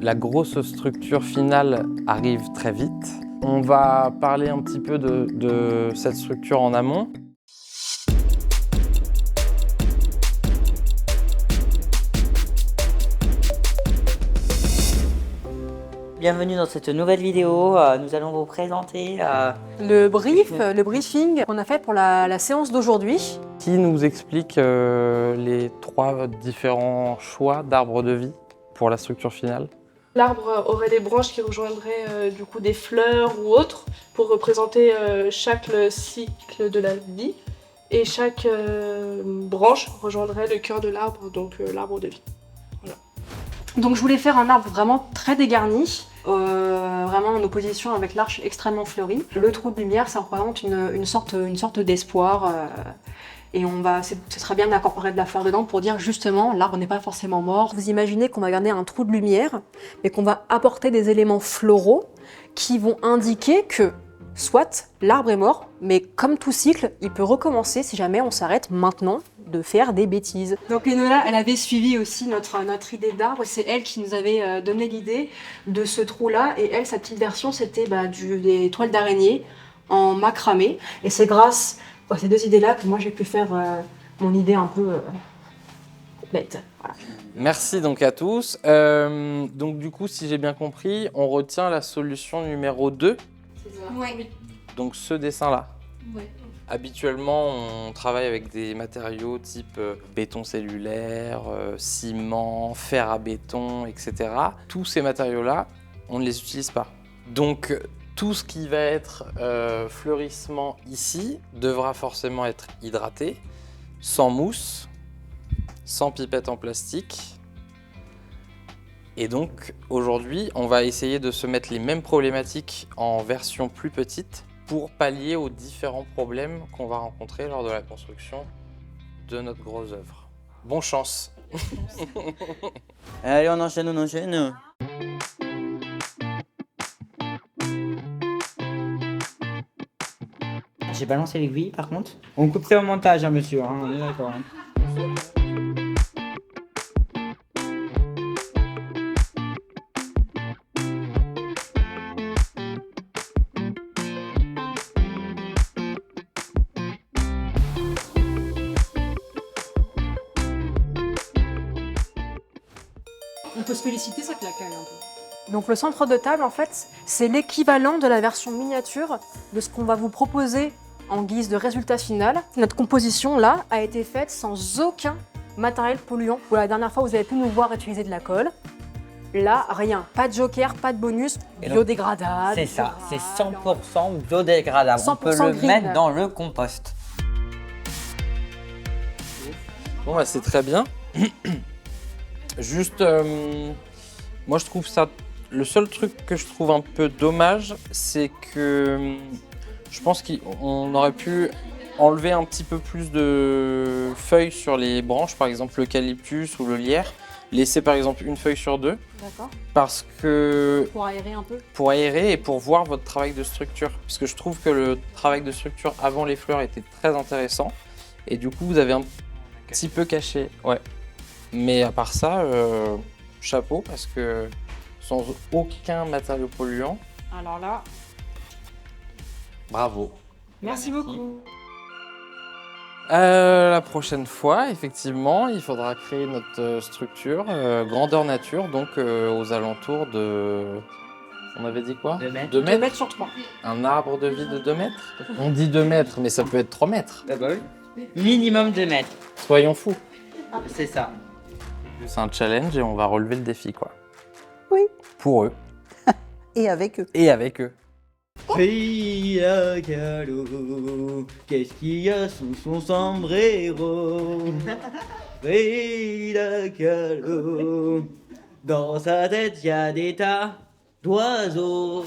La grosse structure finale arrive très vite. On va parler un petit peu de cette structure en amont. Bienvenue dans cette nouvelle vidéo. Nous allons vous présenter le briefing qu'on a fait pour la séance d'aujourd'hui. Qui nous explique les 3 différents choix d'arbres de vie pour la structure finale? L'arbre aurait des branches qui rejoindraient du coup des fleurs ou autres pour représenter chaque cycle de la vie. Et chaque branche rejoindrait le cœur de l'arbre, donc l'arbre de vie. Voilà. Donc je voulais faire un arbre vraiment très dégarni, vraiment en opposition avec l'arche extrêmement fleurie. Le trou de lumière, ça représente une sorte d'espoir. Et ce serait bien d'incorporer de la fleur dedans pour dire justement, l'arbre n'est pas forcément mort. Vous imaginez qu'on va garder un trou de lumière, mais qu'on va apporter des éléments floraux qui vont indiquer que soit l'arbre est mort, mais comme tout cycle, il peut recommencer si jamais on s'arrête maintenant de faire des bêtises. Donc Enola, elle avait suivi aussi notre idée d'arbre, c'est elle qui nous avait donné l'idée de ce trou-là, et elle, sa petite version, c'était des toiles d'araignée en macramé, et c'est grâce à ces 2 idées-là que moi j'ai pu faire mon idée un peu bête. Voilà. Merci donc à tous. Donc du coup, si j'ai bien compris, on retient la solution numéro 2. Ouais. Donc ce dessin-là. Ouais. Habituellement, on travaille avec des matériaux type béton cellulaire, ciment, fer à béton, etc. Tous ces matériaux-là, on ne les utilise pas. Donc tout ce qui va être fleurissement ici devra forcément être hydraté, sans mousse, sans pipette en plastique. Et donc aujourd'hui, on va essayer de se mettre les mêmes problématiques en version plus petite pour pallier aux différents problèmes qu'on va rencontrer lors de la construction de notre grosse œuvre. Bonne chance. Allez, on enchaîne. J'ai balancé l'aiguille par contre. On coupe ça au montage, hein, monsieur, hein, on est d'accord. Hein. On peut se féliciter, ça claque un peu. Donc le centre de table, en fait, c'est l'équivalent de la version miniature de ce qu'on va vous proposer en guise de résultat final. Notre composition, là, a été faite sans aucun matériel polluant. Pour la dernière fois, vous avez pu nous voir utiliser de la colle. Là, rien. Pas de joker, pas de bonus, biodégradable. C'est ça, c'est 100% biodégradable. 100% on peut le green. mettre dans le compost. Bon, bah, c'est très bien. Juste, moi je trouve ça... Le seul truc que je trouve un peu dommage, c'est que je pense qu'on aurait pu enlever un petit peu plus de feuilles sur les branches, par exemple l'eucalyptus ou le lierre. Laisser par exemple une feuille sur 2. D'accord. Parce que... Pour aérer un peu. Pour aérer et pour voir votre travail de structure. Parce que je trouve que le travail de structure avant les fleurs était très intéressant. Et du coup, vous avez un petit peu caché. Ouais. Mais à part ça, chapeau, parce que sans aucun matériau polluant, Alors là, bravo. merci beaucoup. La prochaine fois, effectivement, il faudra créer notre structure grandeur nature, donc aux alentours de... On avait dit quoi? 2 mètres. 2 2 mètres. mètres sur 3. Un arbre de vie de 2 mètres? On dit 2 mètres, mais ça peut être 3 mètres. Ah bah oui. Minimum 2 mètres. Soyons fous. C'est ça. C'est un challenge et on va relever le défi, quoi. Oui. Pour eux. Et avec eux. Et avec eux. Frida Kahlo, qu'est-ce qu'il y a sous son sombrero? Frida Kahlo, dans sa tête y a des tas d'oiseaux.